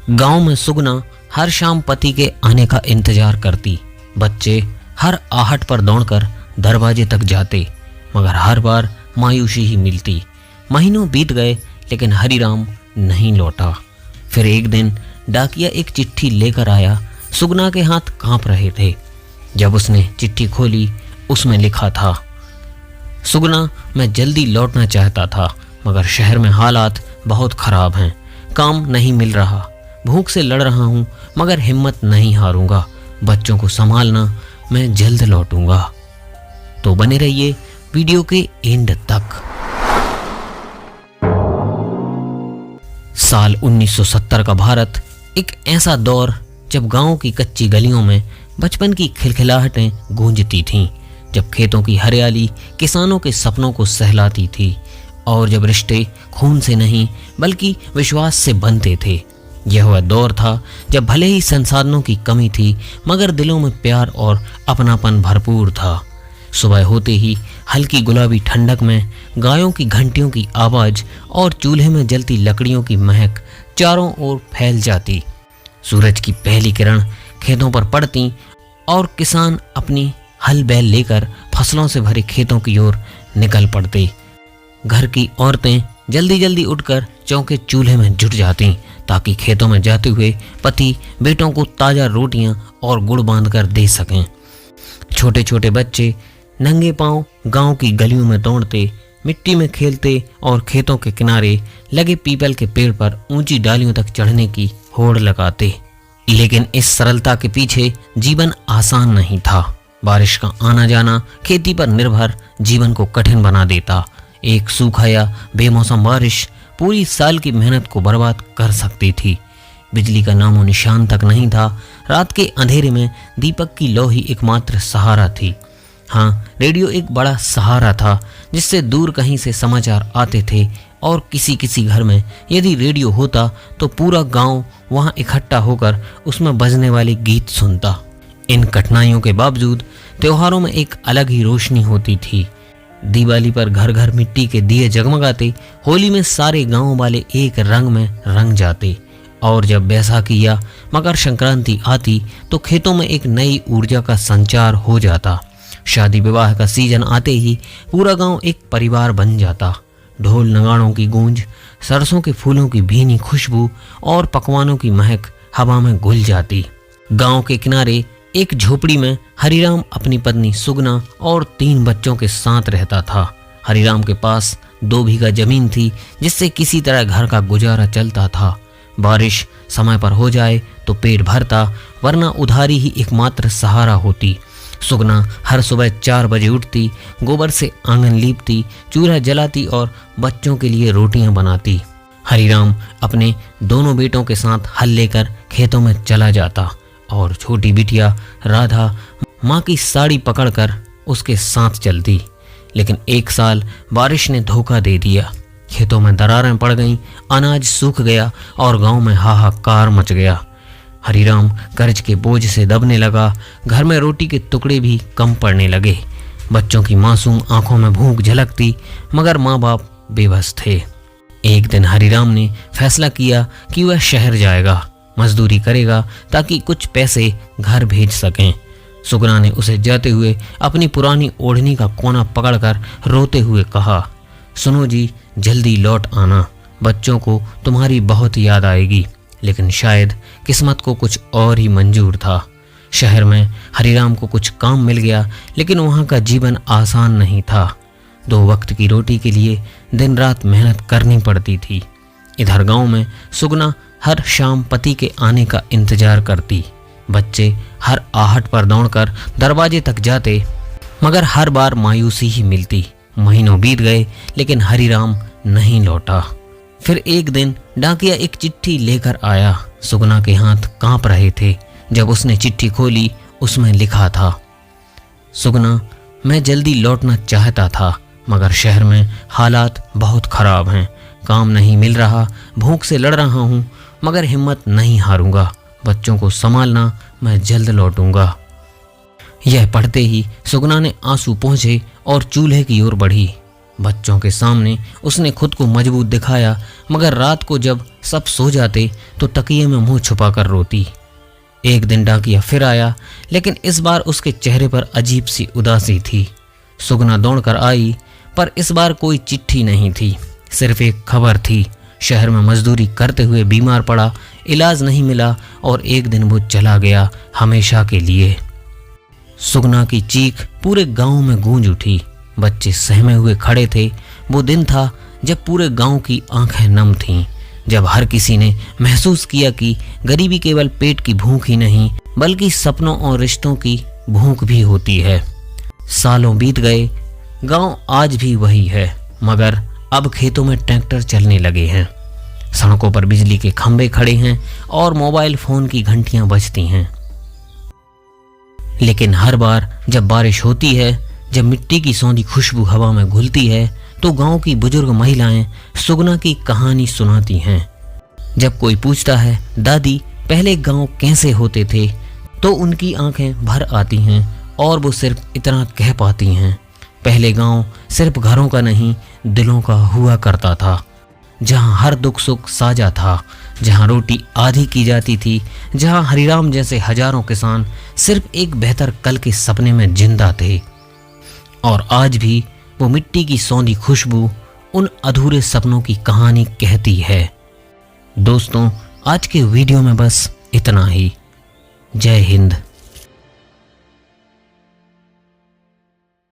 गांव में सुगना हर शाम पति के आने का इंतजार करती। बच्चे हर आहट पर दौड़कर दरवाजे तक जाते, मगर हर बार मायूसी ही मिलती। महीनों बीत गए लेकिन हरिराम नहीं लौटा। फिर एक दिन डाकिया एक चिट्ठी लेकर आया। सुगना के हाथ कांप रहे थे। जब उसने चिट्ठी खोली, उसमें लिखा था, सुगना, मैं जल्दी लौटना चाहता था, मगर शहर में हालात बहुत खराब हैं। काम नहीं मिल रहा, भूख से लड़ रहा हूँ, मगर हिम्मत नहीं हारूंगा। बच्चों को संभालना, मैं जल्द लौटूंगा। तो बने रहिए वीडियो के एंड तक। साल 1970 का भारत एक ऐसा दौर जब गांव की कच्ची गलियों में बचपन की खिलखिलाहटें गूंजती थीं, जब खेतों की हरियाली किसानों के सपनों को सहलाती थी और जब रिश्ते खून से नहीं बल्कि विश्वास से बनते थे। यह वह दौर था जब भले ही संसाधनों की कमी थी, मगर दिलों में प्यार और अपनापन भरपूर था। सुबह होते ही हल्की गुलाबी ठंडक में गायों की घंटियों की आवाज़ और चूल्हे में जलती लकड़ियों की महक चारों ओर फैल जाती। सूरज की पहली किरण खेतों पर पड़ती और किसान अपनी हल बैल लेकर फसलों से भरे खेतों की ओर निकल पड़ते। घर की औरतें जल्दी जल्दी उठकर चौके चूल्हे में जुट जातीं ताकि खेतों में जाते हुए पति बेटों को ताज़ा रोटियां और गुड़ बांधकर दे सकें। छोटे छोटे बच्चे नंगे पांव गांव की गलियों में दौड़ते, मिट्टी में खेलते और खेतों के किनारे लगे पीपल के पेड़ पर ऊंची डालियों तक चढ़ने की होड़ लगाते। लेकिन इस सरलता के पीछे जीवन आसान नहीं था। बारिश का आना जाना खेती पर निर्भर जीवन को कठिन बना देता। एक सूखा या बेमौसम बारिश पूरी साल की मेहनत को बर्बाद कर सकती थी। बिजली का नामो निशान तक नहीं था। रात के अंधेरे में दीपक की लौ ही एकमात्र सहारा थी। हाँ, रेडियो एक बड़ा सहारा था जिससे दूर कहीं से समाचार आते थे और किसी किसी घर में यदि रेडियो होता तो पूरा गांव वहां इकट्ठा होकर उसमें बजने वाले गीत सुनता। इन कठिनाइयों के बावजूद त्योहारों में एक अलग ही रोशनी होती थी। दिवाली पर घर घर मिट्टी के दिए जगमगाते, होली में सारे गांव वाले एक रंग में रंग जाते और जब बैसाखी या मकर संक्रांति आती तो खेतों में एक नई ऊर्जा का संचार हो जाता। शादी विवाह का सीजन आते ही पूरा गांव एक परिवार बन जाता। ढोल नगाड़ों की गूंज, सरसों के फूलों की भीनी खुशबू और पकवानों की महक हवा में घुल जाती। गांव के किनारे एक झोपड़ी में हरिराम अपनी पत्नी सुगना और 3 बच्चों के साथ रहता था। हरिराम के पास 2 बीघा जमीन थी जिससे किसी तरह घर का गुजारा चलता था। बारिश समय पर हो जाए तो पेट भरता, वरना उधारी ही एकमात्र सहारा होती। सुगना हर सुबह 4 बजे उठती, गोबर से आंगन लीपती, चूल्हा जलाती और बच्चों के लिए रोटियां बनाती। हरिराम अपने दोनों बेटों के साथ हल लेकर खेतों में चला जाता और छोटी बिटिया राधा माँ की साड़ी पकड़कर उसके साथ चलती। लेकिन एक साल बारिश ने धोखा दे दिया। खेतों में दरारें पड़ गईं, अनाज सूख गया और गांव में हाहाकार मच गया। हरिराम कर्ज के बोझ से दबने लगा। घर में रोटी के टुकड़े भी कम पड़ने लगे। बच्चों की मासूम आंखों में भूख झलकती, मगर माँ बाप बेबस थे। एक दिन हरिराम ने फैसला किया कि वह शहर जाएगा, मजदूरी करेगा ताकि कुछ पैसे घर भेज सकें। सुगना ने उसे जाते हुए अपनी पुरानी ओढ़नी का कोना पकड़कर रोते हुए कहा, सुनो जी, जल्दी लौट आना, बच्चों को तुम्हारी बहुत याद आएगी। लेकिन शायद किस्मत को कुछ और ही मंजूर था। शहर में हरिराम को कुछ काम मिल गया, लेकिन वहाँ का जीवन आसान नहीं था। 2 वक्त की रोटी के लिए दिन रात मेहनत करनी पड़ती थी। इधर गांव में सुगना हर शाम पति के आने का इंतजार करती। बच्चे हर आहट पर दौड़कर दरवाजे तक जाते, मगर हर बार मायूसी ही मिलती। महीनों बीत गए लेकिन हरिराम नहीं लौटा। फिर एक दिन डाकिया एक चिट्ठी लेकर आया। सुगना के हाथ कांप रहे थे। जब उसने चिट्ठी खोली, उसमें लिखा था, सुगना, मैं जल्दी लौटना चाहता था, मगर शहर में हालात बहुत खराब हैं। काम नहीं मिल रहा, भूख से लड़ रहा हूँ, मगर हिम्मत नहीं हारूंगा। बच्चों को संभालना, मैं जल्द लौटूंगा। यह पढ़ते ही सुगना ने आंसू पहुँचे और चूल्हे की ओर बढ़ी। बच्चों के सामने उसने खुद को मजबूत दिखाया, मगर रात को जब सब सो जाते तो तकिए में मुंह छुपाकर रोती। एक दिन डाकिया फिर आया, लेकिन इस बार उसके चेहरे पर अजीब सी उदासी थी। सुगना दौड़कर आई, पर इस बार कोई चिट्ठी नहीं थी, सिर्फ एक खबर थी। शहर में मजदूरी करते हुए बीमार पड़ा, इलाज नहीं मिला और एक दिन वो चला गया हमेशा के लिए। सुगना की चीख पूरे गांव में गूंज उठी। बच्चे सहमे हुए खड़े थे। वो दिन था जब पूरे गांव की आंखें नम थीं, जब हर किसी ने महसूस किया कि गरीबी केवल पेट की भूख ही नहीं, बल्कि सपनों और रिश्तों की भूख भी होती है। सालों बीत गए, गांव आज भी वही है, मगर अब खेतों में ट्रैक्टर चलने लगे हैं, सड़कों पर बिजली के खंभे खड़े हैं और मोबाइल फोन की घंटियां बजती हैं। लेकिन हर बार जब बारिश होती है, जब मिट्टी की सौंधी खुशबू हवा में घुलती है, तो गांव की बुजुर्ग महिलाएं सुगना की कहानी सुनाती हैं। जब कोई पूछता है, दादी पहले गांव कैसे होते थे, तो उनकी आंखें भर आती हैं और वो सिर्फ इतना कह पाती हैं, पहले गांव सिर्फ घरों का नहीं, दिलों का हुआ करता था, जहां हर दुख सुख साझा था, जहां रोटी आधी की जाती थी, जहां हरिराम जैसे हजारों किसान सिर्फ एक बेहतर कल के सपने में जिंदा थे। और आज भी वो मिट्टी की सौंधी खुशबू उन अधूरे सपनों की कहानी कहती है। दोस्तों, आज के वीडियो में बस इतना ही। जय हिंद।